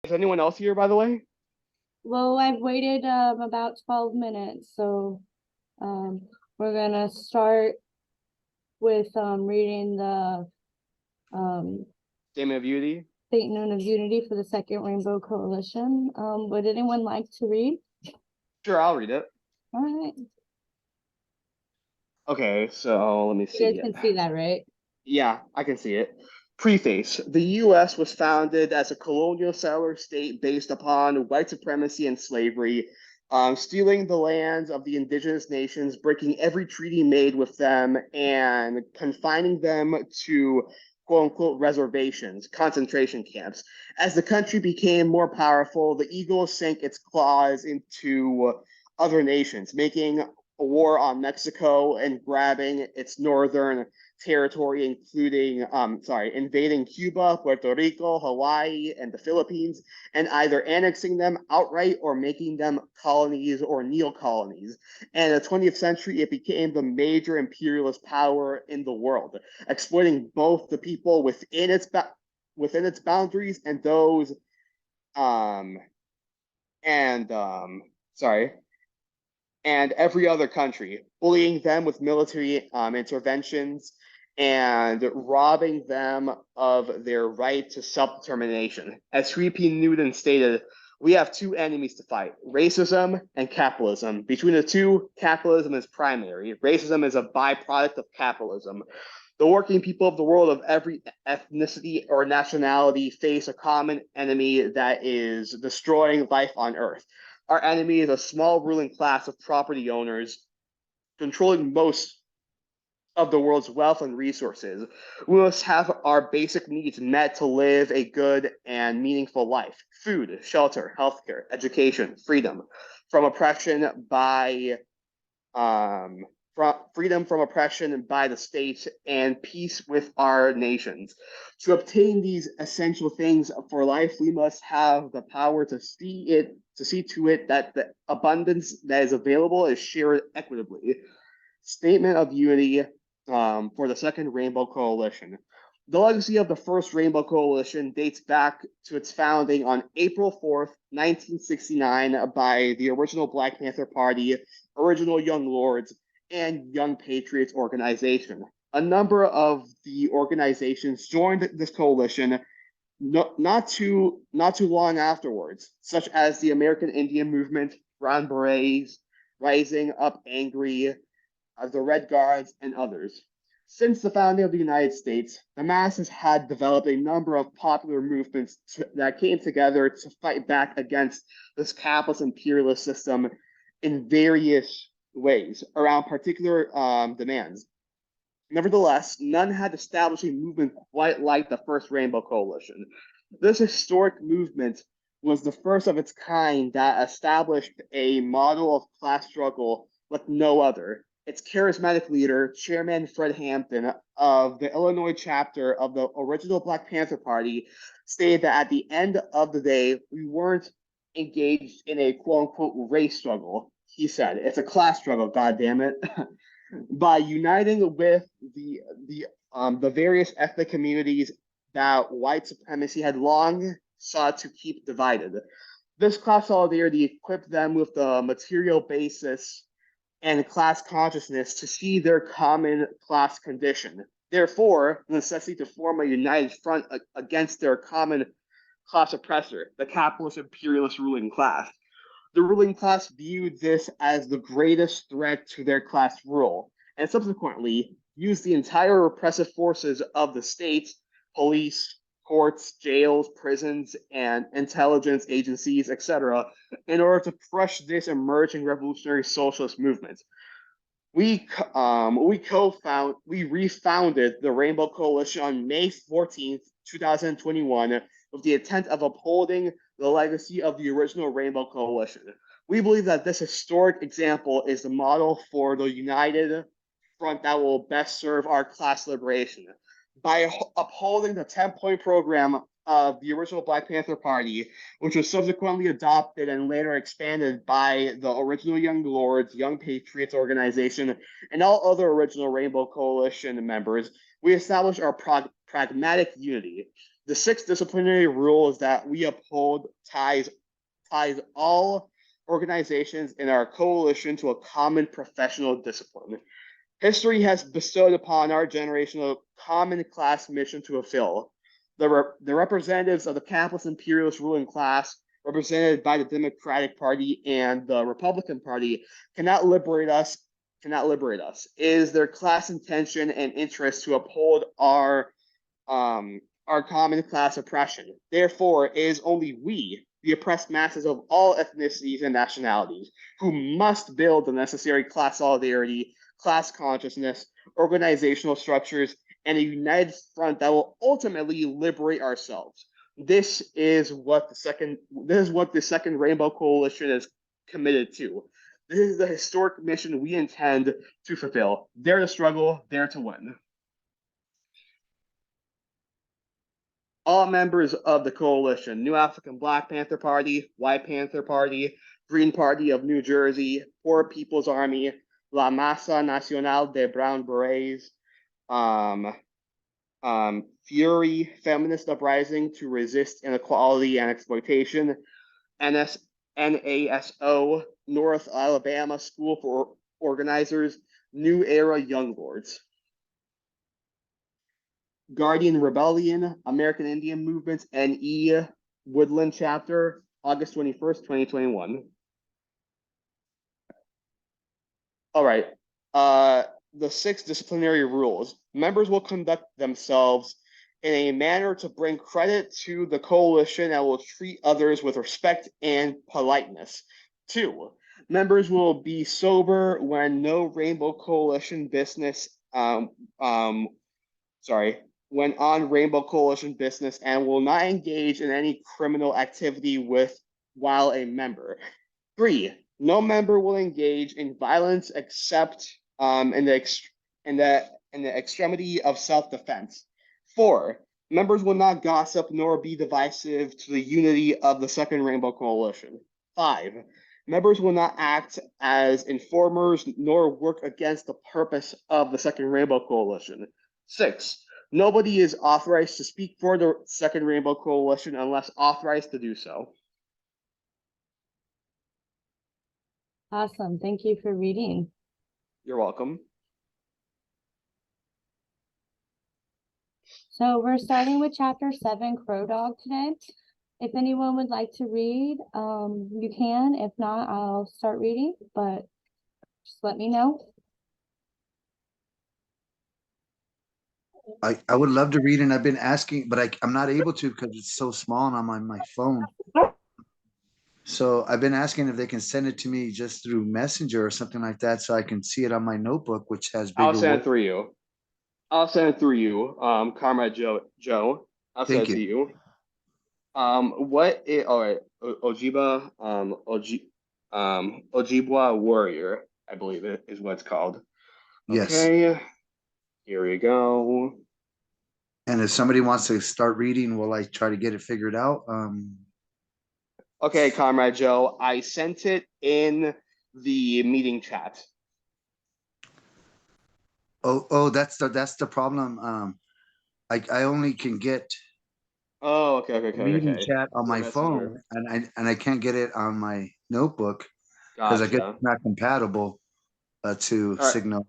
Is anyone else here, by the way? Well, I've waited about 12 minutes, so we're gonna start with reading the um, Statement of Unity. Statement of Unity for the Second Rainbow Coalition. Would anyone like to read? Sure, I'll read it. All right. Okay, so let me You guys see it. can see that, right? Yeah, I can see it. Preface. The U.S. was founded as a colonial settler state based upon white supremacy and slavery, stealing the lands of the indigenous nations, breaking every treaty made with them, and confining them to quote unquote reservations, concentration camps. As the country became more powerful, the eagle sank its claws into other nations, making a war on Mexico and grabbing its northern territory, including, invading Cuba, Puerto Rico, Hawaii, and the Philippines, and either annexing them outright or making them colonies or neo-colonies. And in the 20th century, it became the major imperialist power in the world, exploiting both the people within its boundaries and those um and sorry and every other country, bullying them with military interventions and robbing them of their right to self determination. As 3P Newton stated, we have two enemies to fight, racism and capitalism. Between the two, capitalism is primary. Racism is a byproduct of capitalism. The working people of the world of every ethnicity or nationality face a common enemy that is destroying life on Earth. Our enemy is a small ruling class of property owners controlling most of the world's wealth and resources. We must have our basic needs met to live a good and meaningful life: food, shelter, healthcare, education, freedom from oppression by freedom from oppression by the state, and peace with our nations. To obtain these essential things for life, we must have the power to see to it that the abundance that is available is shared equitably. Statement of Unity for the Second Rainbow Coalition. The legacy of the First Rainbow Coalition dates back to its founding on April 4th, 1969, by the original Black Panther Party, original Young Lords, and Young Patriots organization. A number of the organizations joined this coalition not too long afterwards, such as the American Indian Movement, Brown Berets, Rising Up Angry, the Red Guards, and others. Since the founding of the United States, the masses had developed a number of popular movements that came together to fight back against this capitalist imperialist system in various ways around particular demands. Nevertheless, none had established a movement quite like the First Rainbow Coalition. This historic movement was the first of its kind that established a model of class struggle like no other. Its charismatic leader, Chairman Fred Hampton of the Illinois chapter of the original Black Panther Party, stated that at the end of the day, we weren't engaged in a quote unquote race struggle. He said, it's a class struggle, God damn it. By uniting with the various ethnic communities that white supremacy had long sought to keep divided. This class solidarity equipped them with the material basis and class consciousness to see their common class condition. Therefore, the necessity to form a united front against their common class oppressor, the capitalist imperialist ruling class. The ruling class viewed this as the greatest threat to their class rule, and subsequently used the entire repressive forces of the state, police, courts, jails, prisons, and intelligence agencies, etc., in order to crush this emerging revolutionary socialist movement. We refounded the Rainbow Coalition on May 14th, 2021, with the intent of upholding the legacy of the original Rainbow Coalition. We believe that this historic example is the model for the united front that will best serve our class liberation. By upholding the 10-point program of the original Black Panther Party, which was subsequently adopted and later expanded by the original Young Lords, Young Patriots organization, and all other original Rainbow Coalition members, we established our pragmatic unity. The sixth disciplinary rule is that we uphold ties all organizations in our coalition to a common professional discipline. History has bestowed upon our generation a common class mission to fulfill. The representatives of the capitalist imperialist ruling class, represented by the Democratic Party and the Republican Party, cannot liberate us. It is their class intention and interest to uphold our common class oppression. Therefore, it is only we, the oppressed masses of all ethnicities and nationalities, who must build the necessary class solidarity, class consciousness, organizational structures, and a united front that will ultimately liberate ourselves. This is what the Second Rainbow Coalition is committed to. This is the historic mission we intend to fulfill. Dare to struggle, dare to win. All members of the coalition: New African Black Panther Party, White Panther Party, Green Party of New Jersey, Poor People's Army, La Masa Nacional de Brown Berets, Fury Feminist Uprising to Resist Inequality and Exploitation, NASO, North Alabama School for Organizers, New Era Young Lords. Guardian Rebellion, American Indian Movements, NE Woodland Chapter, August 21st, 2021. All right. The 6 disciplinary rules. Members will conduct themselves in a manner to bring credit to the coalition and will treat others with respect and politeness. 2, members will be sober when no Rainbow Coalition business, when on Rainbow Coalition business, and will not engage in any criminal activity while a member. 3, no member will engage in violence except in the extremity of self-defense. 4, members will not gossip nor be divisive to the unity of the Second Rainbow Coalition. 5, members will not act as informers nor work against the purpose of the Second Rainbow Coalition. 6, nobody is authorized to speak for the Second Rainbow Coalition unless authorized to do so. Awesome. Thank you for reading. You're welcome. So we're starting with chapter 7, Crow Dog, today. If anyone would like to read, you can. If not, I'll start reading, but just let me know. I would love to read, and I've been asking, but I'm not able to because it's so small and I'm on my phone. So I've been asking if they can send it to me just through Messenger or something like that, so I can see it on my notebook, which has bigger. I'll send it through you. Comrade Joe. I'll send it to you. What is, all right, Ojibwa Warrior, I believe it is what it's called. Yes. Okay, here we go. And if somebody wants to start reading, will I try to get it figured out? Okay, Comrade Joe, I sent it in the meeting chat. Oh, that's the problem. I only can get meeting chat on my phone, and I can't get it on my notebook because I guess it's not compatible to Signal.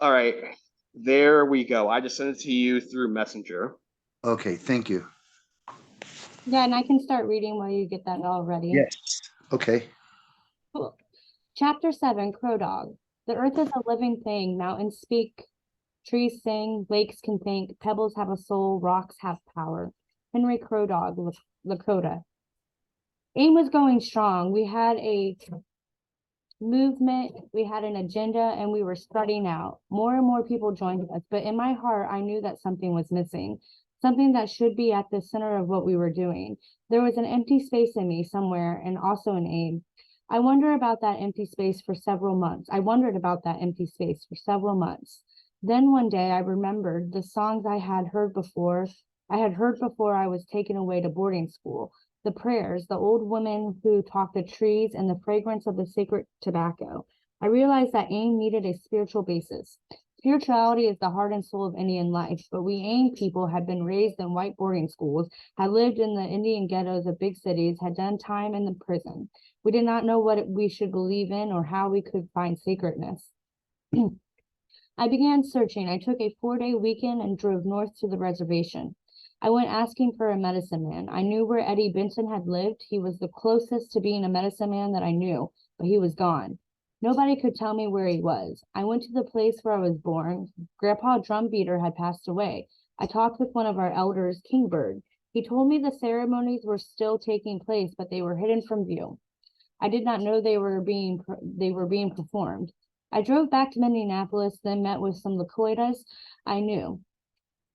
All right, there we go. I just sent it to you through Messenger. Okay, thank you. Yeah, and I can start reading while you get that all ready. Yes. Okay. Cool. Chapter 7, Crow Dog. The earth is a living thing. Mountains speak, trees sing, lakes can think, pebbles have a soul, rocks have power. Henry Crow Dog, Lakota. AIM was going strong. We had a movement, we had an agenda, and we were spreading out. More and more people joined us, but in my heart, I knew that something was missing. Something that should be at the center of what we were doing. There was an empty space in me somewhere, and also an AIM. I wondered about that empty space for several months. Then one day I remembered the songs I had heard before I was taken away to boarding school. The prayers, the old women who talked the trees, and the fragrance of the sacred tobacco. I realized that AIM needed a spiritual basis. Spirituality is the heart and soul of Indian life, but we Ain people had been raised in white boarding schools, had lived in the Indian ghettos of big cities, had done time in the prison. We did not know what we should believe in or how we could find sacredness. I began searching. I took a 4-day weekend and drove north to the reservation. I went asking for a medicine man. I knew where Eddie Benson had lived. He was the closest to being a medicine man that I knew, but he was gone. Nobody could tell me where he was. I went to the place where I was born. Grandpa Drumbeater had passed away. I talked with one of our elders, Kingbird. He told me the ceremonies were still taking place, but they were hidden from view. I did not know they were being performed. I drove back to Minneapolis, then met with some Lakoitas I knew.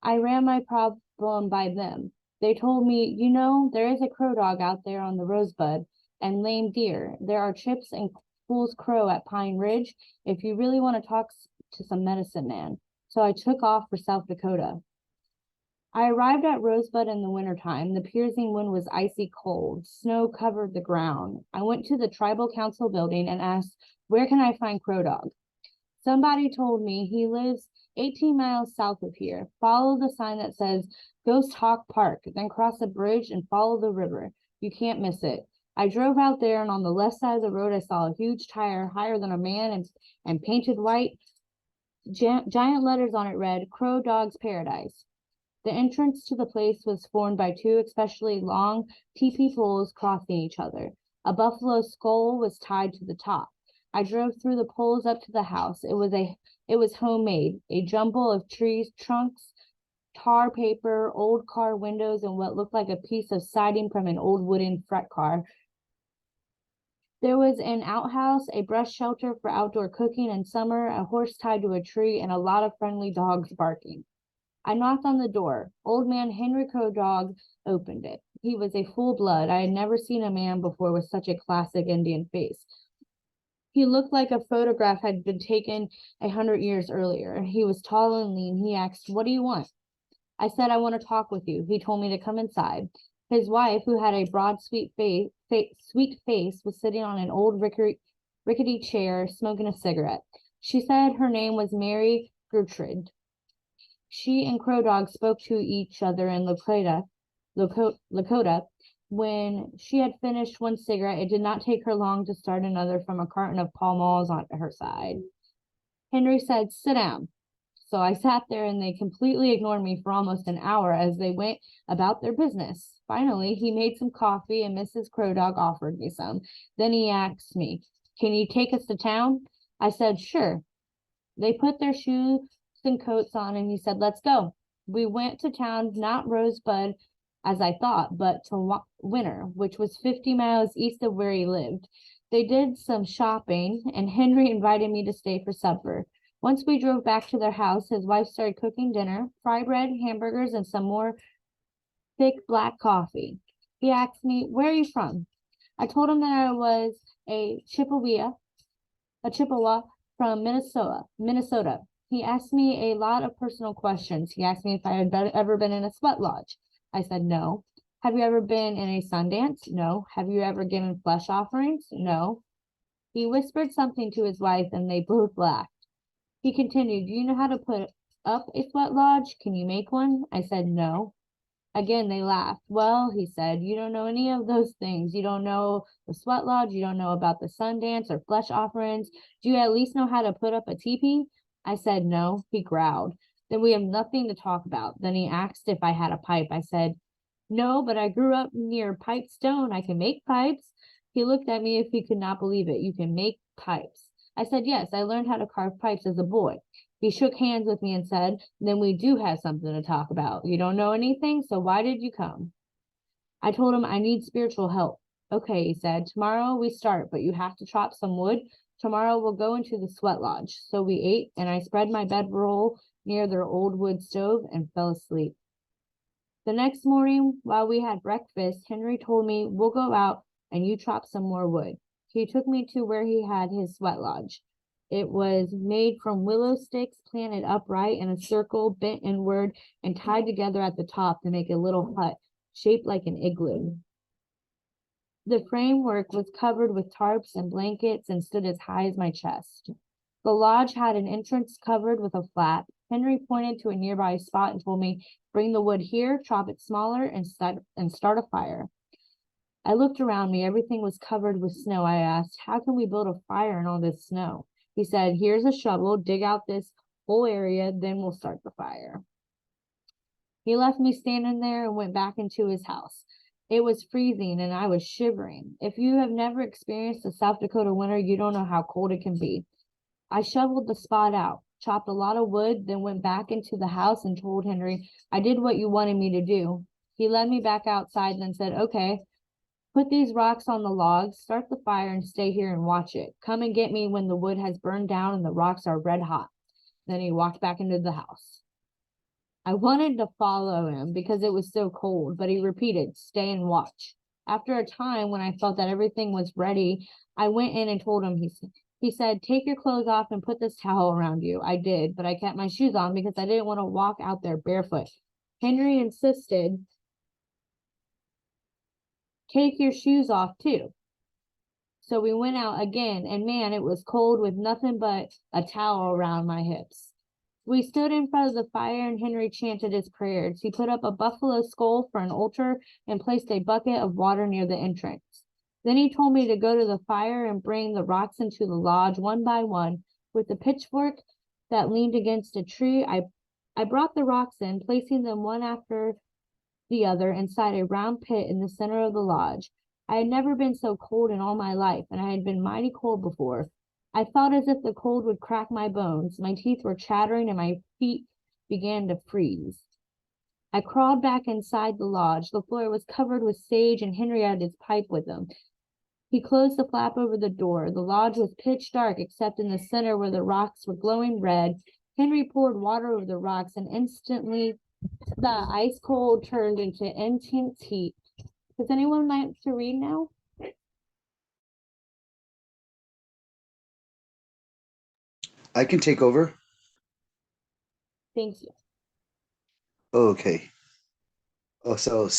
I ran my problem by them. They told me, you know, there is a crow dog out there on the Rosebud and lame deer. There are chips and Fool's Crow at Pine Ridge if you really want to talk to some medicine man. So I took off for South Dakota. I arrived at Rosebud in the wintertime. The piercing wind was icy cold. Snow covered the ground. I went to the tribal council building and asked, where can I find Crow Dog? Somebody told me he lives 18 miles south of here. Follow the sign that says Ghost Hawk Park, then cross a bridge and follow the river. You can't miss it. I drove out there, and on the left side of the road, I saw a huge tire higher than a man and painted white. Giant letters on it read, Crow Dog's Paradise. The entrance to the place was formed by two especially long teepee poles crossing each other. A buffalo skull was tied to the top. I drove through the poles up to the house. It was homemade, a jumble of trees, trunks, tar paper, old car windows, and what looked like a piece of siding from an old wooden freight car. There was an outhouse, a brush shelter for outdoor cooking in summer, a horse tied to a tree, and a lot of friendly dogs barking. I knocked on the door. Old man Henry Crow Dog opened it. He was a full blood. I had never seen a man before with such a classic Indian face. He looked like a photograph had been taken 100 years earlier. He was tall and lean. He asked, what do you want? I said, I want to talk with you. He told me to come inside. His wife, who had a broad, sweet face, was sitting on an old rickety chair, smoking a cigarette. She said her name was Mary Gertrude. She and Crow Dog spoke to each other in Lakota. When she had finished one cigarette, it did not take her long to start another from a carton of Pall Malls on her side. Henry said, sit down. So I sat there, and they completely ignored me for almost an hour as they went about their business. Finally, he made some coffee, and Mrs. Crow Dog offered me some. Then he asked me, can you take us to town? I said, sure. They put their shoes and coats on, and he said, let's go. We went to town, not Rosebud, as I thought, but to Winter, which was 50 miles east of where he lived. They did some shopping, and Henry invited me to stay for supper. Once we drove back to their house, his wife started cooking dinner, fry bread, hamburgers, and some more thick black coffee. He asked me, where are you from? I told him that I was a Chippewa from Minnesota. He asked me a lot of personal questions. He asked me if I had ever been in a sweat lodge. I said, no. Have you ever been in a Sundance? No. Have you ever given flesh offerings? No. He whispered something to his wife, and they both laughed. He continued, do you know how to put up a sweat lodge? Can you make one? I said, no. Again, they laughed. Well, he said, you don't know any of those things. You don't know the sweat lodge. You don't know about the Sundance or flesh offerings. Do you at least know how to put up a teepee? I said, no. He growled. Then we have nothing to talk about. Then he asked if I had a pipe. I said, no, but I grew up near Pipestone. I can make pipes. He looked at me if he could not believe it. You can make pipes. I said, yes, I learned how to carve pipes as a boy. He shook hands with me and said, then we do have something to talk about. You don't know anything, so why did you come? I told him I need spiritual help. Okay, he said, tomorrow we start, but you have to chop some wood. Tomorrow we'll go into the sweat lodge. So we ate, and I spread my bedroll near their old wood stove and fell asleep. The next morning, while we had breakfast, Henry told me, we'll go out and you chop some more wood. He took me to where he had his sweat lodge. It was made from willow sticks planted upright in a circle, bent inward, and tied together at the top to make a little hut shaped like an igloo. The framework was covered with tarps and blankets and stood as high as my chest. The lodge had an entrance covered with a flap. Henry pointed to a nearby spot and told me, bring the wood here, chop it smaller, and start a fire. I looked around me. Everything was covered with snow. I asked, how can we build a fire in all this snow? He said, here's a shovel, dig out this whole area, then we'll start the fire. He left me standing there and went back into his house. It was freezing and I was shivering. If you have never experienced a South Dakota winter, you don't know how cold it can be. I shoveled the spot out, chopped a lot of wood, then went back into the house and told Henry, I did what you wanted me to do. He led me back outside, then said, okay, put these rocks on the logs, start the fire, and stay here and watch it. Come and get me when the wood has burned down and the rocks are red hot. Then he walked back into the house. I wanted to follow him because it was so cold, but he repeated, stay and watch. After a time, when I felt that everything was ready, I went in and told him, he said, take your clothes off and put this towel around you. I did, but I kept my shoes on because I didn't want to walk out there barefoot. Henry insisted, take your shoes off too. So we went out again, and man, it was cold with nothing but a towel around my hips. We stood in front of the fire and Henry chanted his prayers. He put up a buffalo skull for an altar and placed a bucket of water near the entrance. Then he told me to go to the fire and bring the rocks into the lodge one by one. With a pitchfork that leaned against a tree, I brought the rocks in, placing them one after the other inside a round pit in the center of the lodge. I had never been so cold in all my life, and I had been mighty cold before. I felt as if the cold would crack my bones. My teeth were chattering and my feet began to freeze. I crawled back inside the lodge. The floor was covered with sage and Henry had his pipe with him. He closed the flap over the door. The lodge was pitch dark except in the center where the rocks were glowing red. Henry poured water over the rocks and instantly the ice cold turned into intense heat. Does anyone like to read now? I can take over. Thank you. Okay. Oh, so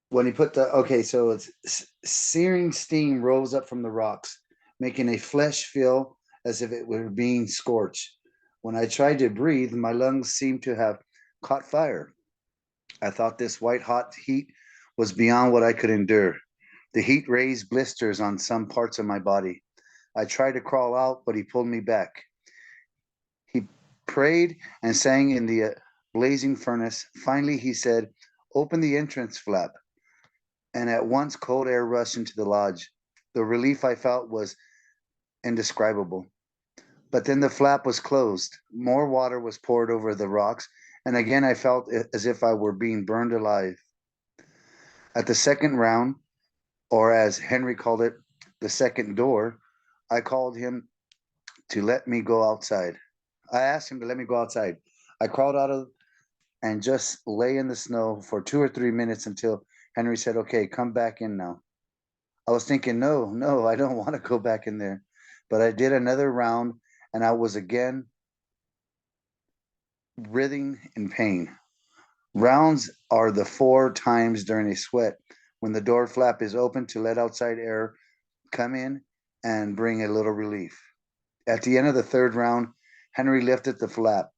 when he put so it's searing steam rose up from the rocks, making a flesh feel as if it were being scorched. When I tried to breathe, my lungs seemed to have caught fire. I thought this white hot heat was beyond what I could endure. The heat raised blisters on some parts of my body. I tried to crawl out, but he pulled me back. He prayed and sang in the blazing furnace. Finally, he said, open the entrance flap. And at once cold air rushed into the lodge. The relief I felt was indescribable. But then the flap was closed. More water was poured over the rocks, and again I felt as if I were being burned alive. At the second round, or as Henry called it, the second door, I called him to let me go outside. I asked him to let me go outside. I crawled out of and just lay in the snow for 2 or 3 minutes until Henry said, okay, come back in now. I was thinking, no, I don't want to go back in there. But I did another round and I was again writhing in pain. Rounds are the 4 times during a sweat when the door flap is open to let outside air come in and bring a little relief. At the end of the 3rd round, Henry lifted the flap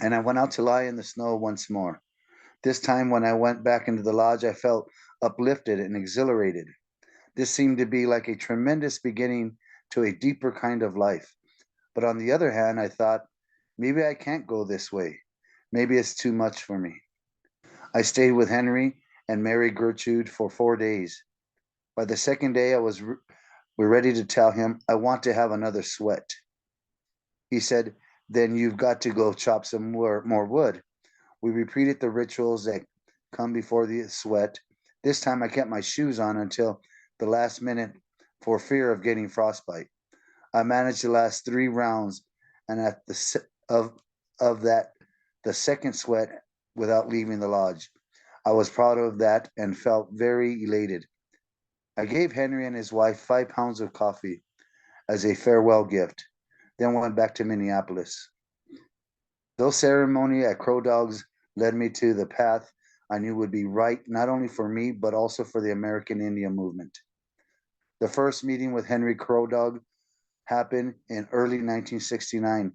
and I went out to lie in the snow once more. This time when I went back into the lodge, I felt uplifted and exhilarated. This seemed to be like a tremendous beginning to a deeper kind of life. But on the other hand, I thought, maybe I can't go this way. Maybe it's too much for me. I stayed with Henry and Mary Gertrude for 4 days. By the 2nd day, we're ready to tell him, I want to have another sweat. He said, then you've got to go chop some more wood. We repeated the rituals that come before the sweat. This time I kept my shoes on until the last minute for fear of getting frostbite. I managed the last 3 rounds and at the second sweat without leaving the lodge. I was proud of that and felt very elated. I gave Henry and his wife 5 pounds of coffee as a farewell gift, then went back to Minneapolis. Those ceremony at Crow Dogs led me to the path I knew would be right, not only for me, but also for the American Indian movement. The first meeting with Henry Crow Dog happened in early 1969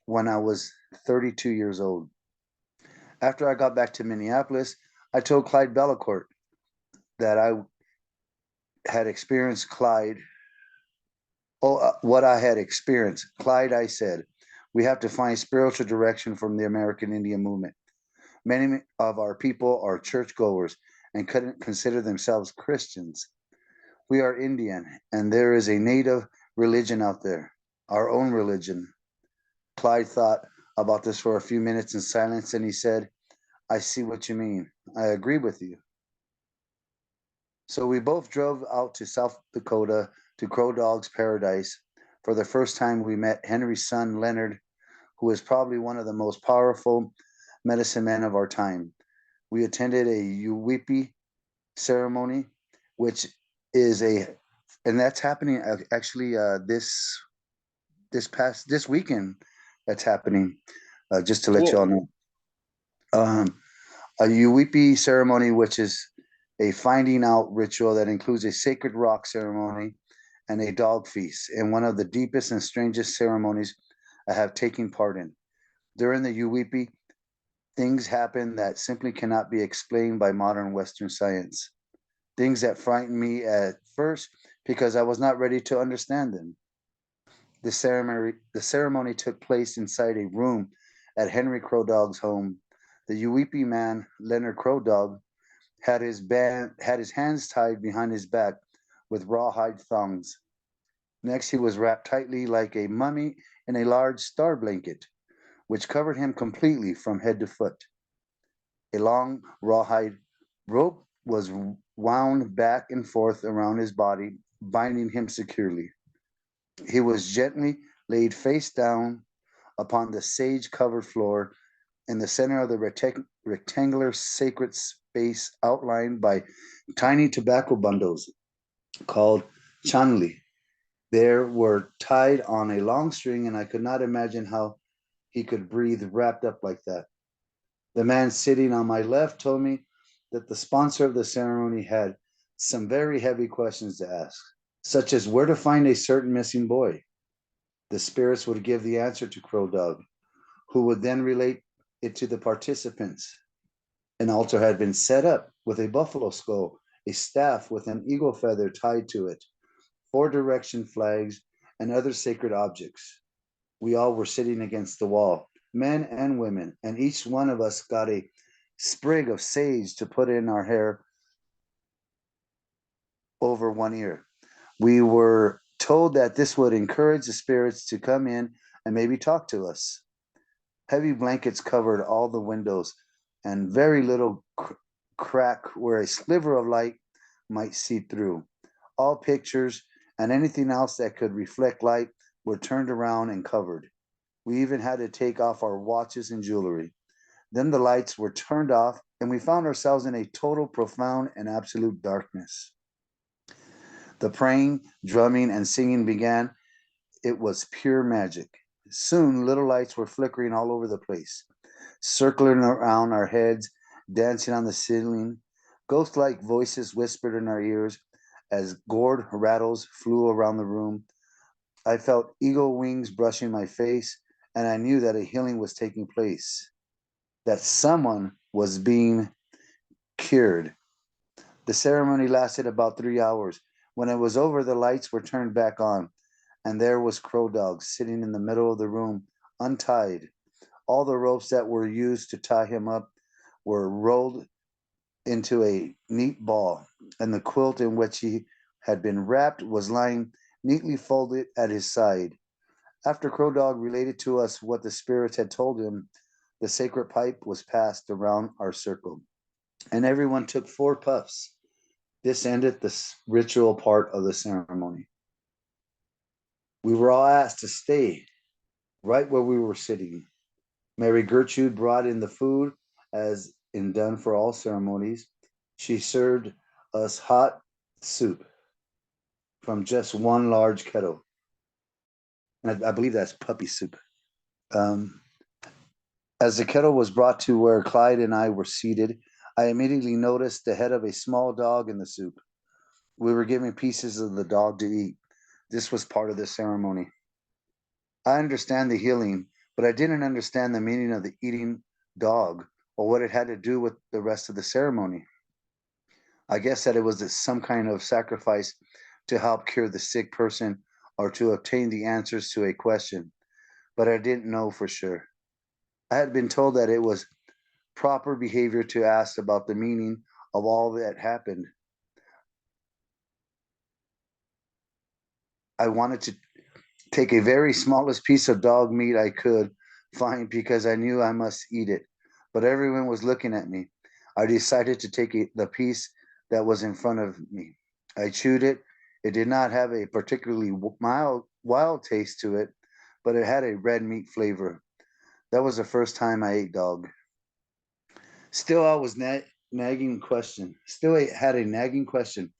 when I was 32 years old. After I got back to Minneapolis, I told Clyde Bellacourt that I had experienced what I had experienced. Clyde, I said, we have to find spiritual direction from the American Indian movement. Many of our people are churchgoers and couldn't consider themselves Christians. We are Indian, and there is a native religion out there, our own religion. Clyde thought about this for a few minutes in silence, and he said, I see what you mean. I agree with you. So we both drove out to South Dakota to Crow Dog's Paradise. For the first time, we met Henry's son, Leonard, who is probably one of the most powerful medicine men of our time. We attended a Uwipi ceremony, which is and that's happening actually this weekend. That's happening, just to let you all know. A Uwipi ceremony, which is a finding out ritual that includes a sacred rock ceremony and a dog feast, and one of the deepest and strangest ceremonies I have taken part in. During the Uwipi, things happen that simply cannot be explained by modern Western science. Things that frightened me at first because I was not ready to understand them. The ceremony took place inside a room at Henry Crow Dog's home. The Uwipi man, Leonard Crow Dog, had his hands tied behind his back with rawhide thongs. Next, he was wrapped tightly like a mummy in a large star blanket, which covered him completely from head to foot. A long rawhide rope was wound back and forth around his body, binding him securely. He was gently laid face down upon the sage-covered floor in the center of the rectangular sacred space outlined by tiny tobacco bundles called chanli. They were tied on a long string, and I could not imagine how he could breathe wrapped up like that. The man sitting on my left told me that the sponsor of the ceremony had some very heavy questions to ask, such as where to find a certain missing boy. The spirits would give the answer to Crow Dog, who would then relate it to the participants. An altar had been set up with a buffalo skull, a staff with an eagle feather tied to it, 4 direction flags, and other sacred objects. We all were sitting against the wall, men and women, and each one of us got a sprig of sage to put in our hair over one ear. We were told that this would encourage the spirits to come in and maybe talk to us. Heavy blankets covered all the windows, and very little crack where a sliver of light might see through. All pictures and anything else that could reflect light were turned around and covered. We even had to take off our watches and jewelry. Then the lights were turned off, and we found ourselves in a total, profound, and absolute darkness. The praying, drumming, and singing began. It was pure magic. Soon, little lights were flickering all over the place, circling around our heads, dancing on the ceiling. Ghost-like voices whispered in our ears as gourd rattles flew around the room. I felt eagle wings brushing my face, and I knew that a healing was taking place, that someone was being cured. The ceremony lasted about 3 hours. When it was over, the lights were turned back on, and there was Crow Dog sitting in the middle of the room, untied. All the ropes that were used to tie him up were rolled into a neat ball, and the quilt in which he had been wrapped was lying neatly folded at his side. After Crow Dog related to us what the spirits had told him, the sacred pipe was passed around our circle, and everyone took 4 puffs. This ended the ritual part of the ceremony. We were all asked to stay right where we were sitting. Mary Gertrude brought in the food, as in done for all ceremonies. She served us hot soup from just one large kettle. And I believe that's puppy soup. As the kettle was brought to where Clyde and I were seated, I immediately noticed the head of a small dog in the soup. we were given pieces of the dog to eat. This was part of the ceremony. I understand the healing, but I didn't understand the meaning of the eating dog or what it had to do with the rest of the ceremony. I guess that it was some kind of sacrifice to help cure the sick person or to obtain the answers to a question, but I didn't know for sure. I had been told that it was proper behavior to ask about the meaning of all that happened. I wanted to take a very smallest piece of dog meat I could find because I knew I must eat it, but everyone was looking at me. I decided to take the piece that was in front of me. I chewed it. It did not have a particularly wild taste to it, but it had a red meat flavor. That was the first time I ate dog. Still, I was nagging question. Still had a nagging question.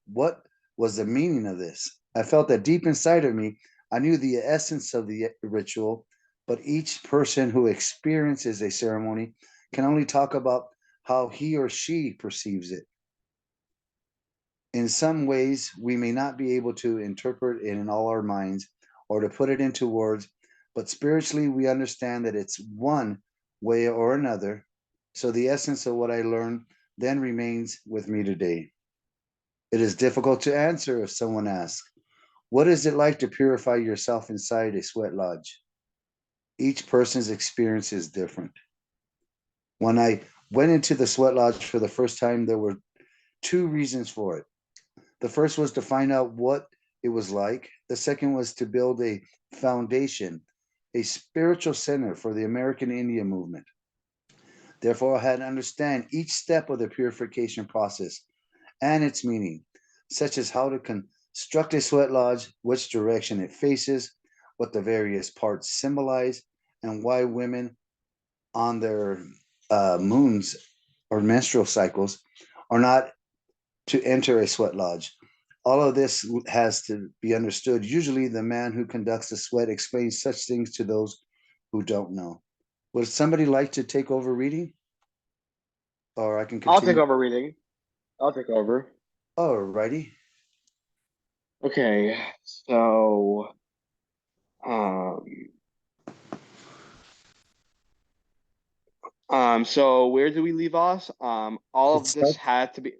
What was the meaning of this? I felt that deep inside of me, I knew the essence of the ritual, but each person who experiences a ceremony can only talk about how he or she perceives it. In some ways, we may not be able to interpret it in all our minds or to put it into words, but spiritually, we understand that it's one way or another. So the essence of what I learned then remains with me today. It is difficult to answer if someone asks, what is it like to purify yourself inside a sweat lodge? Each person's experience is different. When I went into the sweat lodge for the first time, there were two reasons for it. The first was to find out what it was like. The second was to build a foundation, a spiritual center for the American Indian movement. Therefore, I had to understand each step of the purification process and its meaning, such as how to construct a sweat lodge, which direction it faces, what the various parts symbolize, and why women on their moons or menstrual cycles are not to enter a sweat lodge. All of this has to be understood. Usually the man who conducts the sweat explains such things to those who don't know. Would somebody like to take over reading? Or I can continue. I'll take over reading. I'll take over. All righty. Okay, so so where do we leave off? All of this had to be.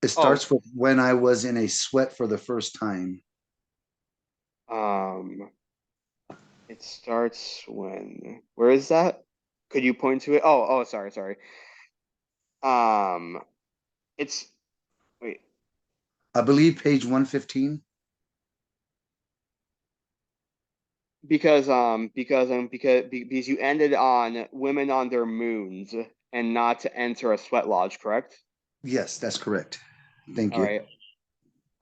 It starts with when I was in a sweat for the first time. It starts when. Where is that? Could you point to it? Oh, sorry. It's wait. I believe page 115. Because you ended on women on their moons and not to enter a sweat lodge, correct? Yes, that's correct. Thank you.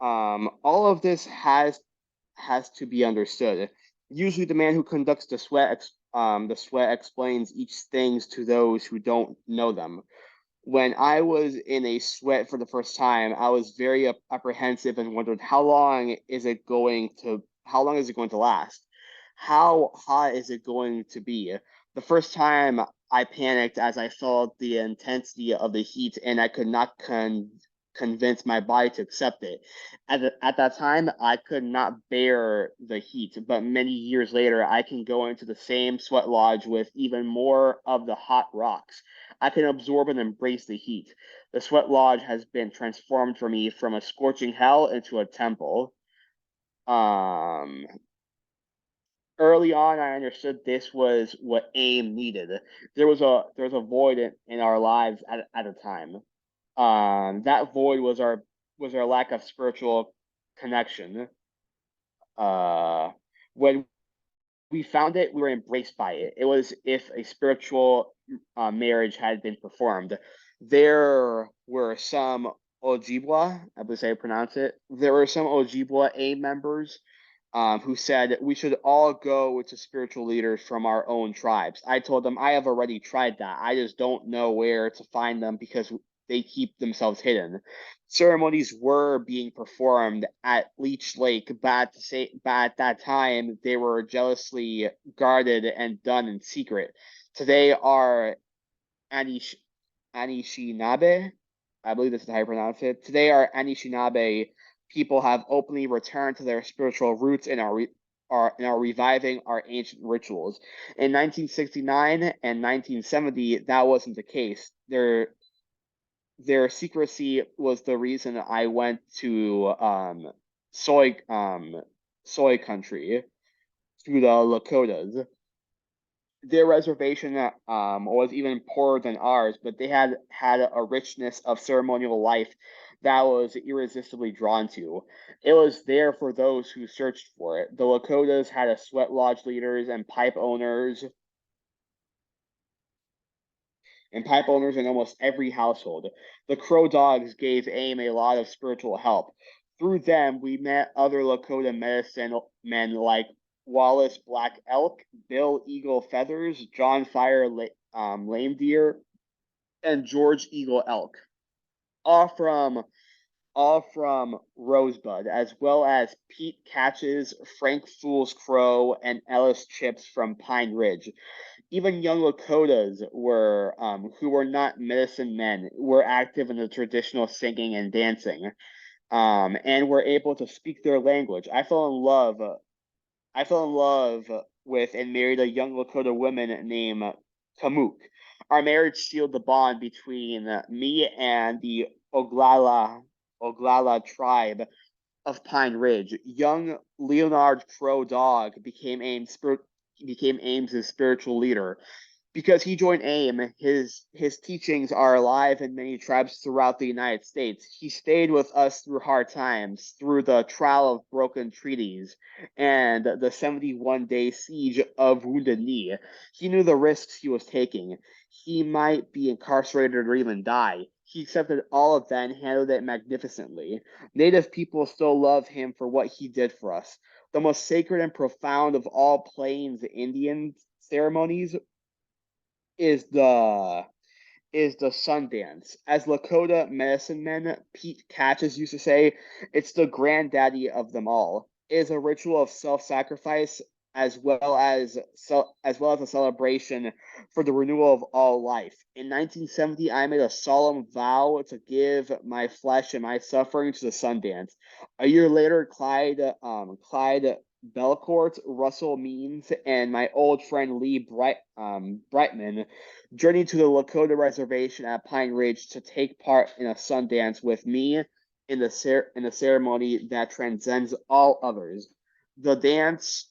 All right. All of this has to be understood. Usually, the man who conducts the sweat explains each things to those who don't know them. When I was in a sweat for the first time, I was very apprehensive and wondered how long is it going to last? How hot is it going to be? The first time I panicked as I felt the intensity of the heat and I could not convince my body to accept it. At that time, I could not bear the heat, but many years later, I can go into the same sweat lodge with even more of the hot rocks. I can absorb and embrace the heat. The sweat lodge has been transformed for me from a scorching hell into a temple. Early on, I understood this was what AIM needed. There was a void in our lives at a time. That void was our lack of spiritual connection. When we found it, we were embraced by it. It was if a spiritual marriage had been performed. There were some Ojibwa, I believe I pronounce it. There were some Ojibwa AIM members who said we should all go to spiritual leaders from our own tribes. I told them I have already tried that. I just don't know where to find them because they keep themselves hidden. Ceremonies were being performed at Leech Lake, but at that time they were jealously guarded and done in secret. Today our Anishinaabe I believe this is how you pronounce it. Today, our Anishinaabe people have openly returned to their spiritual roots and are reviving our ancient rituals. In 1969 and 1970, that wasn't the case. Their secrecy was the reason I went to soy country through the Lakotas. Their reservation was even poorer than ours, but they had a richness of ceremonial life that I was irresistibly drawn to. It was there for those who searched for it. The Lakotas had a sweat lodge leaders and pipe owners in almost every household. The Crow Dogs gave AIM a lot of spiritual help. Through them, we met other Lakota medicine men like Wallace Black Elk, Bill Eagle Feathers, John Fire Lame Deer, and George Eagle Elk, all from Rosebud, as well as Pete Catches, Frank Fool's Crow, and Ellis Chips from Pine Ridge. Even young Lakotas who were not medicine men, were active in the traditional singing and dancing, and were able to speak their language. I fell in love with and married a young Lakota woman named Kamuk. Our marriage sealed the bond between me and the Oglala tribe of Pine Ridge. Young Leonard Crow Dog became Ames' spiritual leader. Because he joined AIM, his teachings are alive in many tribes throughout the United States. He stayed with us through hard times, through the trial of broken treaties, and the 71-day siege of Wounded Knee. He knew the risks he was taking. He might be incarcerated or even die. He accepted all of that and handled it magnificently. Native people still love him for what he did for us. The most sacred and profound of all Plains Indian ceremonies is the Sundance. As Lakota medicine men Pete Catches used to say, it's the granddaddy of them all. It is a ritual of self-sacrifice as well as a celebration for the renewal of all life. In 1970, I made a solemn vow to give my flesh and my suffering to the Sundance. A year later, Clyde Belcourt, Russell Means, and my old friend Lee Brightman journeyed to the Lakota reservation at Pine Ridge to take part in a Sundance with me in the ceremony that transcends all others. The dance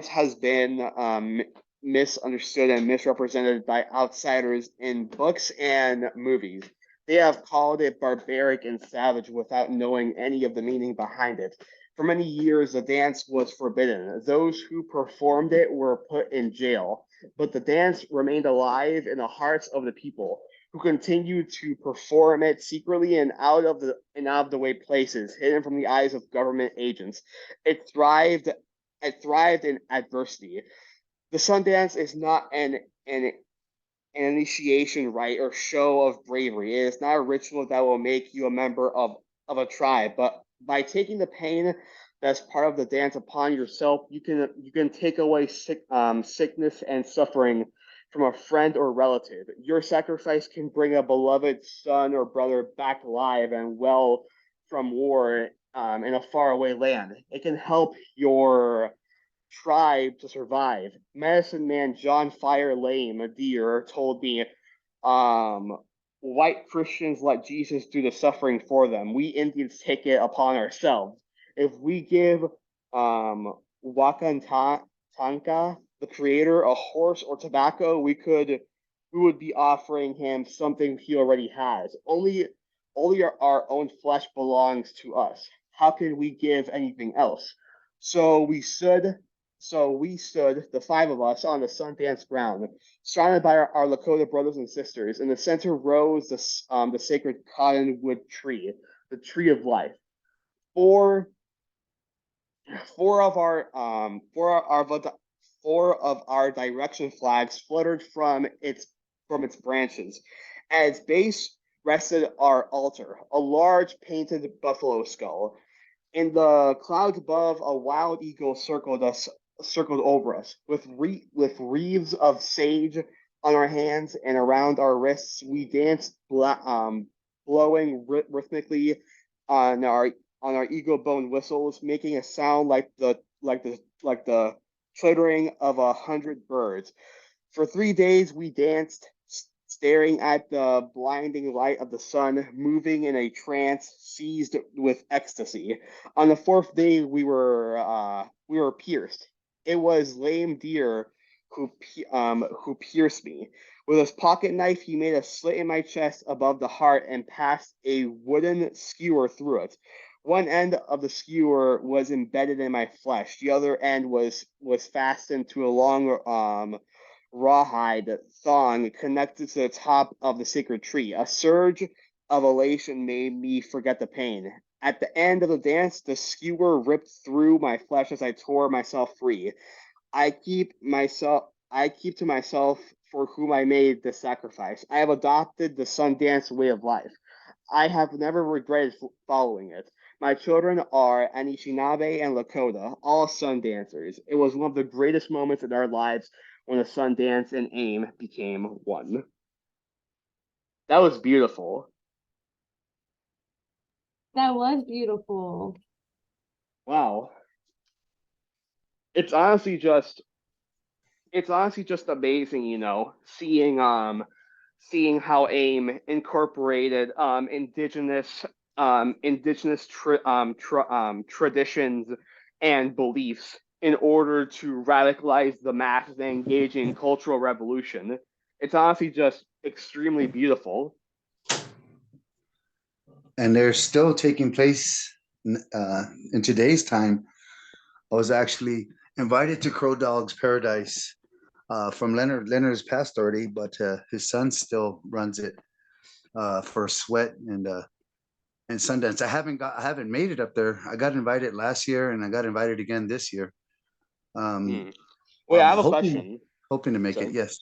has been misunderstood and misrepresented by outsiders in books and movies. They have called it barbaric and savage without knowing any of the meaning behind it. For many years, the dance was forbidden. Those who performed it were put in jail, but the dance remained alive in the hearts of the people who continued to perform it secretly and out of the way places, hidden from the eyes of government agents. It thrived in adversity. The Sundance is not an initiation rite or show of bravery. It is not a ritual that will make you a member of a tribe, but by taking the pain that's part of the dance upon yourself, you can take away sickness and suffering from a friend or relative. Your sacrifice can bring a beloved son or brother back alive and well from war in a faraway land. It can help your tribe to survive. Medicine man John Fire Lame Deer told me, white Christians let Jesus do the suffering for them. We Indians take it upon ourselves. If we give Wakantanka, the creator, a horse or tobacco, we would be offering him something he already has. Only our own flesh belongs to us. How can we give anything else? So we stood, the five of us, on the Sundance ground, surrounded by our Lakota brothers and sisters. In the center rose the sacred cottonwood tree, the tree of life. Four of our direction flags fluttered from its branches. At its base rested our altar, a large painted buffalo skull. In the clouds above, a wild eagle circled over us, with wreaths of sage on our hands and around our wrists. We danced, blowing rhythmically on our eagle bone whistles, making a sound like the twittering of 100 birds. For 3 days, we danced, staring at the blinding light of the sun, moving in a trance, seized with ecstasy. On the fourth day, we were pierced. It was Lame Deer who pierced me. With his pocket knife, he made a slit in my chest above the heart and passed a wooden skewer through it. One end of the skewer was embedded in my flesh. The other end was fastened to a long rawhide thong connected to the top of the sacred tree. A surge of elation made me forget the pain. At the end of the dance, the skewer ripped through my flesh as I tore myself free. I keep to myself for whom I made the sacrifice. I have adopted the Sundance way of life. I have never regretted following it. My children are Anishinaabe and Lakota, all sun dancers. It was one of the greatest moments in our lives when the Sundance and AIM became one. That was beautiful. That was beautiful. Wow. It's honestly just amazing, seeing how AIM incorporated indigenous traditions and beliefs in order to radicalize the masses and engage in cultural revolution. It's honestly just extremely beautiful. And they're still taking place in today's time. I was actually invited to Crow Dog's Paradise from Leonard. Leonard's passed already, but his son still runs it for Sweat and Sundance. I haven't made it up there. I got invited last year, and I got invited again this year. Wait, I have a question. Hoping to make it. Yes.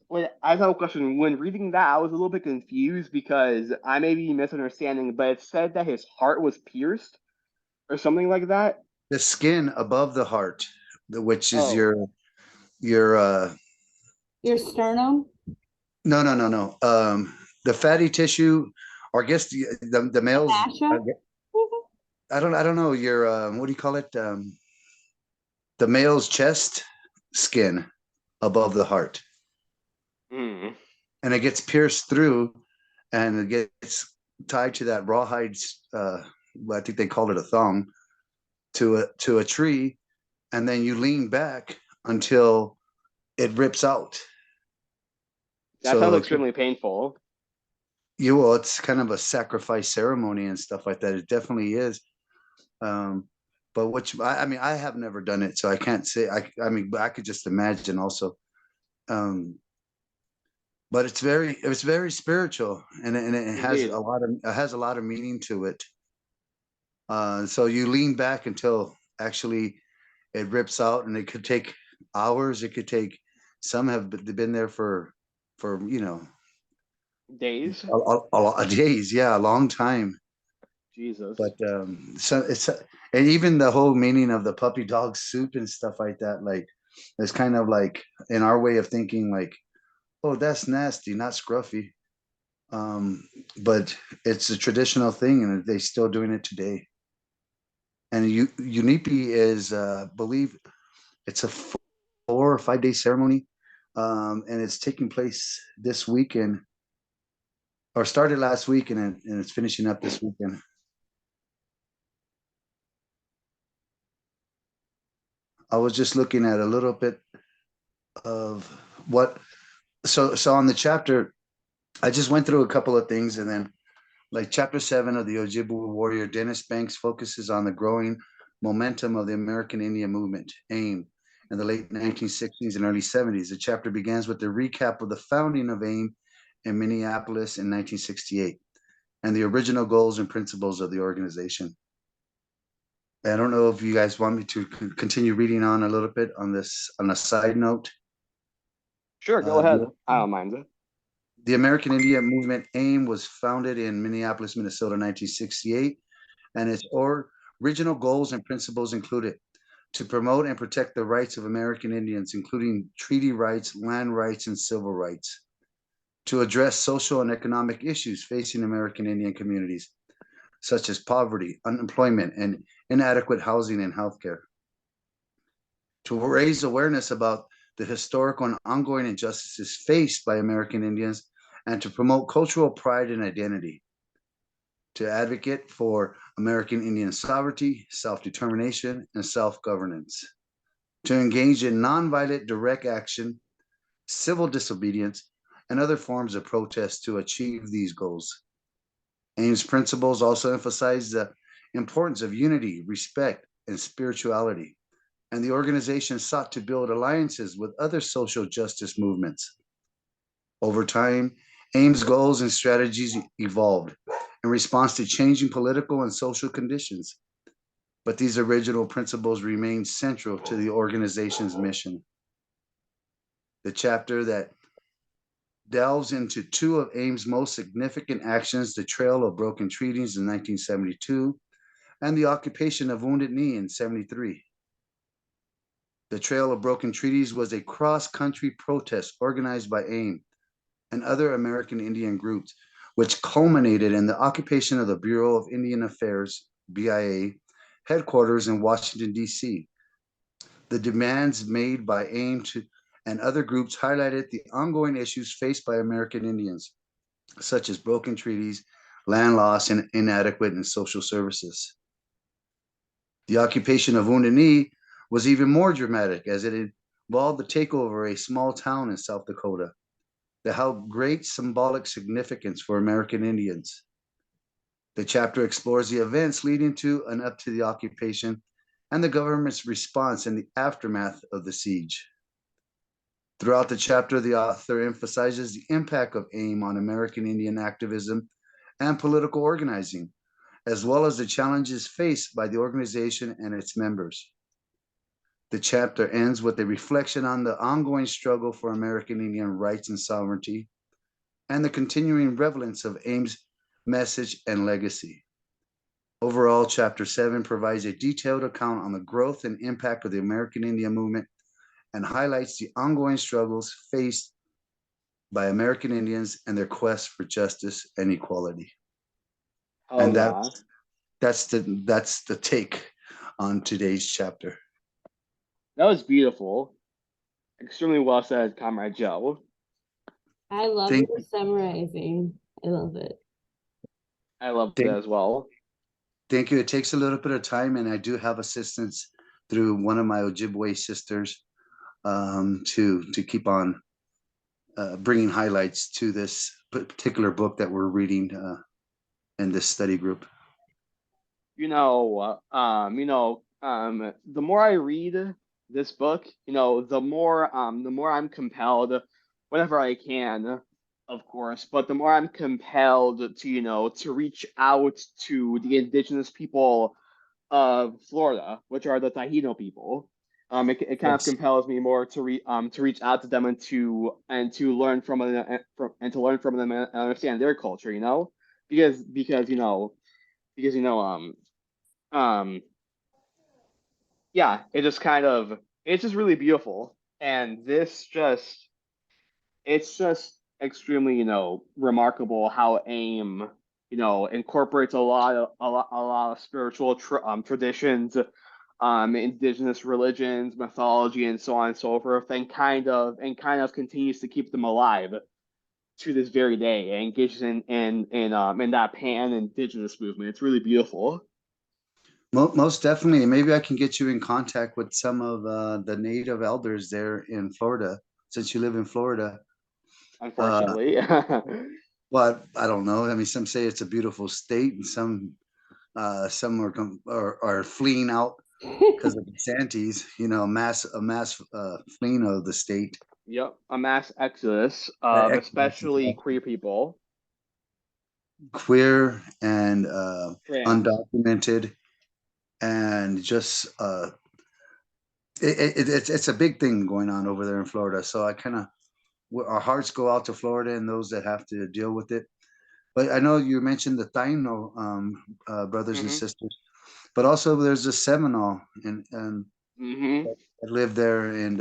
Wait, I have a question. When reading that, I was a little bit confused because I may be misunderstanding, but it said that his heart was pierced or something like that. The skin above the heart, which is your sternum. No. The fatty tissue, or I guess the males. I don't know your what do you call it? The male's chest skin above the heart. Mm. And it gets pierced through, and it gets tied to that rawhide. I think they call it a thong, to a tree, and then you lean back until it rips out. That sounds extremely painful. Well, it's kind of a sacrifice ceremony and stuff like that. It definitely is. But I have never done it, so I can't say. I mean, I could just imagine also. But it's very spiritual, and it has a lot of meaning to it. So you lean back until actually it rips out, and it could take hours. It could take. Some have been there for days. Days, yeah, a long time. Jesus. But so it's and even the whole meaning of the puppy dog soup and stuff like that, like it's kind of like in our way of thinking, like, oh, that's nasty, not scruffy. But it's a traditional thing, and they're still doing it today. And Unipi is, believe it's a 4 or 5 day ceremony, and it's taking place this weekend, or started last week, and it's finishing up this weekend. I was just looking at a little bit of what, so on the chapter, I just went through a couple of things, and then like chapter 7 of the Ojibwa Warrior, Dennis Banks focuses on the growing momentum of the American Indian movement, AIM, in the late 1960s and early 70s. The chapter begins with the recap of the founding of AIM in Minneapolis in 1968 and the original goals and principles of the organization. I don't know if you guys want me to continue reading on a little bit on this, on a side note. Sure, go ahead. I don't mind it. The American Indian Movement, AIM, was founded in Minneapolis, Minnesota, 1968, and its original goals and principles included to promote and protect the rights of American Indians, including treaty rights, land rights, and civil rights, to address social and economic issues facing American Indian communities, such as poverty, unemployment, and inadequate housing and healthcare, to raise awareness about the historical and ongoing injustices faced by American Indians, and to promote cultural pride and identity, to advocate for American Indian sovereignty, self-determination, and self-governance, to engage in nonviolent direct action, civil disobedience, and other forms of protest to achieve these goals. AIM's principles also emphasize the importance of unity, respect, and spirituality, and the organization sought to build alliances with other social justice movements. Over time, AIM's goals and strategies evolved in response to changing political and social conditions, but these original principles remain central to the organization's mission. The chapter that delves into two of AIM's most significant actions, the Trail of Broken Treaties in 1972 and the occupation of Wounded Knee in 73. The Trail of Broken Treaties was a cross-country protest organized by AIM and other American Indian groups, which culminated in the occupation of the Bureau of Indian Affairs, BIA, headquarters in Washington, D.C. The demands made by AIM and other groups highlighted the ongoing issues faced by American Indians, such as broken treaties, land loss, and inadequate and social services. The occupation of Wounded Knee was even more dramatic, as it involved the takeover of a small town in South Dakota that held great symbolic significance for American Indians. The chapter explores the events leading to and up to the occupation and the government's response in the aftermath of the siege. Throughout the chapter, the author emphasizes the impact of AIM on American Indian activism and political organizing, as well as the challenges faced by the organization and its members. The chapter ends with a reflection on the ongoing struggle for American Indian rights and sovereignty, and the continuing relevance of AIM's message and legacy. Overall, Chapter 7 provides a detailed account on the growth and impact of the American Indian movement and highlights the ongoing struggles faced by American Indians and their quest for justice and equality. Oh, and yeah. that's the take on today's chapter. That was beautiful. Extremely well said, Comrade Joe. I love your summarizing. I love it. I loved it as well. Thank you. It takes a little bit of time, and I do have assistance through one of my Ojibwa sisters to keep on bringing highlights to this particular book that we're reading in this study group. The more I read this book, the more I'm compelled, whenever I can, of course, but the more I'm compelled to reach out to the indigenous people of Florida, which are the Taino people. It kind of compels me more to reach out to them and to learn from them and understand their culture, because yeah, it's just really beautiful, and it's just extremely remarkable how AIM incorporates a lot of spiritual traditions, indigenous religions, mythology, and so on and so forth, and kind of continues to keep them alive to this very day, and engages in that pan-indigenous movement. It's really beautiful. Most definitely. Maybe I can get you in contact with some of the native elders there in Florida, since you live in Florida. Unfortunately. Well, I don't know. I mean, some say it's a beautiful state, and some are fleeing out because of the Santies. A mass fleeing of the state. Yep, a mass exodus, especially queer people. Queer and undocumented, and just it's a big thing going on over there in Florida. So our hearts go out to Florida and those that have to deal with it. But I know you mentioned the Taino brothers and sisters, but also there's the Seminole and that lived there, and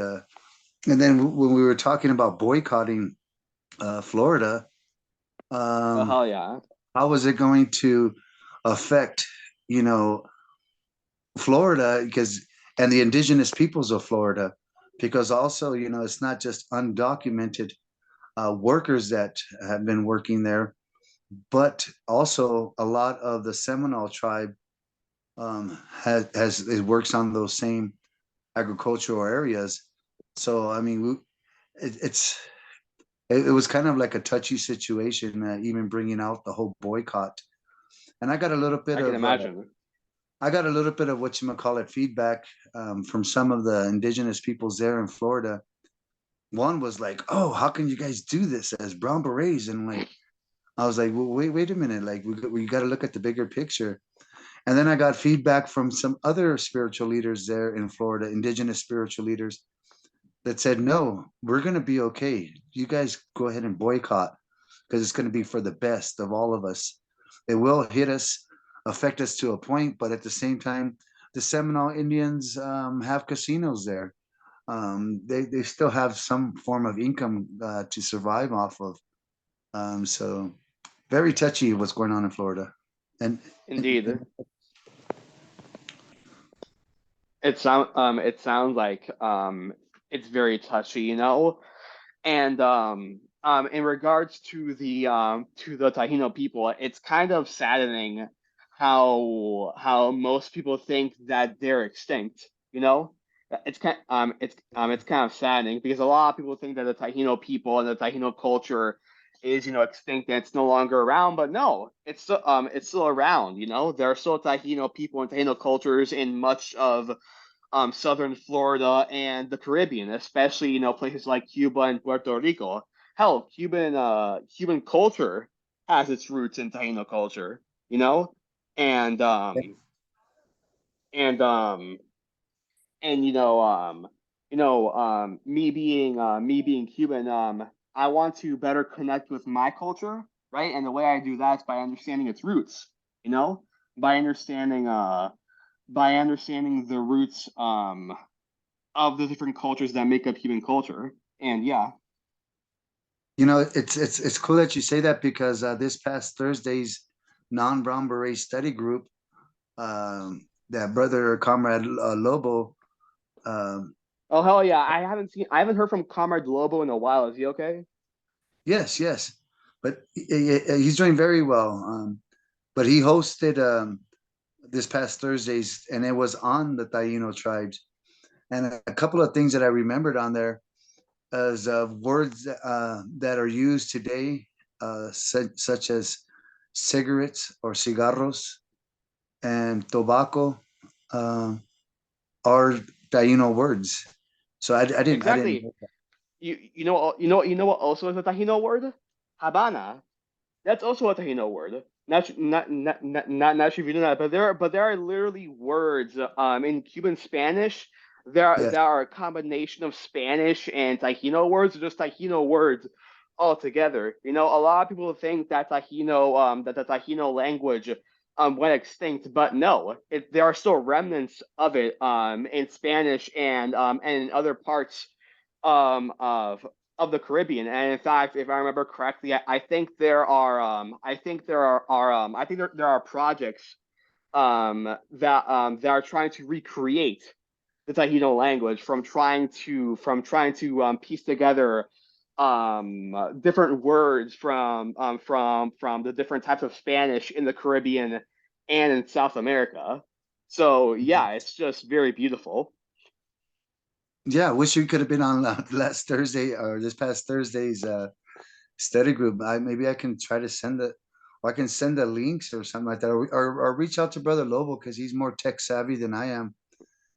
then when we were talking about boycotting Florida, Oh hell yeah. how was it going to affect, Florida, and the indigenous peoples of Florida, because also, it's not just undocumented workers that have been working there, but also a lot of the Seminole tribe it works on those same agricultural areas. So I mean, it was kind of like a touchy situation, even bringing out the whole boycott. And I got a little bit I can imagine. I got a little bit of whatchamacallit feedback from some of the indigenous peoples there in Florida. One was like, "Oh, how can you guys do this as brown berets?" And like, I was like, "Well, wait a minute. Like, we got to look at the bigger picture." And then I got feedback from some other spiritual leaders there in Florida, indigenous spiritual leaders, that said, "No, we're going to be okay. You guys go ahead and boycott, because it's going to be for the best of all of us. It will hit us, affect us to a point, but at the same time, the Seminole Indians have casinos there. They still have some form of income to survive off of. So very touchy what's going on in Florida." And indeed, it sounds like it's very touchy, and in regards to the Taino people, it's kind of saddening how most people think that they're extinct. It's kind of saddening because a lot of people think that the Taino people and the Taino culture is extinct and it's no longer around. But no, it's still around. There are still Taino people and Taino cultures in much of southern Florida and the Caribbean, especially places like Cuba and Puerto Rico. Hell, Cuban culture has its roots in Taino culture, and and and me being Cuban, I want to better connect with my culture, right? And the way I do that is by understanding its roots, you know, by understanding the roots of the different cultures that make up human culture. And yeah. It's cool that you say that, because this past Thursday's non-brown beret study group, that brother comrade Lobo. Oh hell yeah! I haven't heard from Comrade Lobo in a while. Is he okay? Yes, but he's doing very well. But he hosted this past Thursdays, and it was on the Taino tribes. And a couple of things that I remembered on there as words that are used today, such as cigarettes or cigarros and tobacco, are Taino words. So I didn't exactly. I didn't know that. You know what also is a Taino word? Habana. That's also a Taino word. Not sure if you know that, but there are literally words in Cuban Spanish. Yes. There are a combination of Spanish and Taino words, or just Taino words altogether. A lot of people think that that the Taino language went extinct, but no, there are still remnants of it in Spanish and in other parts of the Caribbean. And in fact, if I remember correctly, I think there are projects that are trying to recreate the Taino language from trying to piece together different words from the different types of Spanish in the Caribbean and in South America. So yeah, it's just very beautiful. Yeah, I wish we could have been on last Thursday or this past Thursday's study group. Maybe I can try to send it, or I can send the links or something like that, or reach out to Brother Lobo, because he's more tech savvy than I am.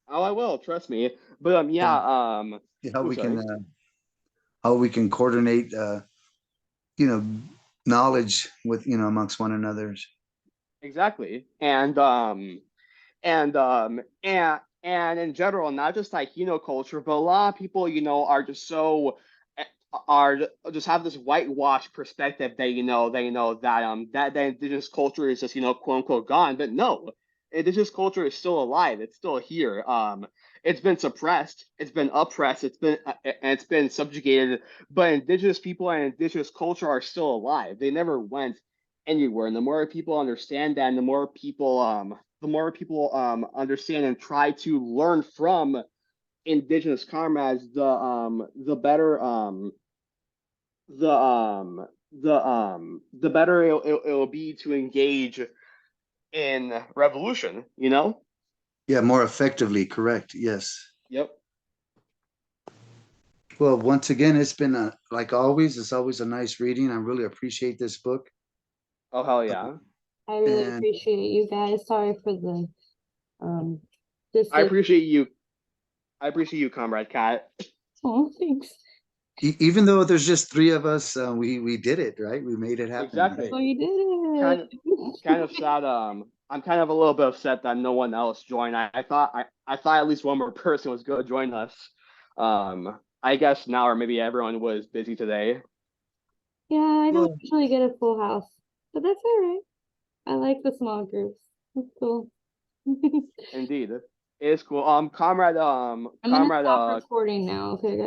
Oh, I will, trust me. But yeah, See how we can coordinate you know knowledge with amongst one another's. exactly. And in general, not just Taino culture, but a lot of people, are just are just have this whitewash perspective that that the indigenous culture is just quote unquote gone. But no, indigenous culture is still alive. It's still here. it's been suppressed, it's been oppressed, it's been subjugated, but indigenous people and indigenous culture are still alive. They never went anywhere. And the more people understand that, and the more people understand and try to learn from indigenous comrades, the better the better it'll be to engage in revolution, you know? Yeah, more effectively, correct. Yes. Yep. Well, once again, it's been like always, it's always a nice reading. I really appreciate this book. Oh, hell yeah. I really appreciate you guys. Sorry for the I appreciate you. I appreciate you, Comrade Cat. Oh, thanks. Even though there's just 3 of us, we did it, right? We made it happen. Exactly. Right? So you did it. Kind of sad. I'm kind of a little bit upset that no one else joined. I thought at least one more person was going to join us. I guess now, or maybe everyone was busy today. Yeah, I don't usually get a full house, but that's all right. I like the small groups. That's cool. Indeed, it is cool. Comrade. I'm gonna stop recording now. Okay, guys.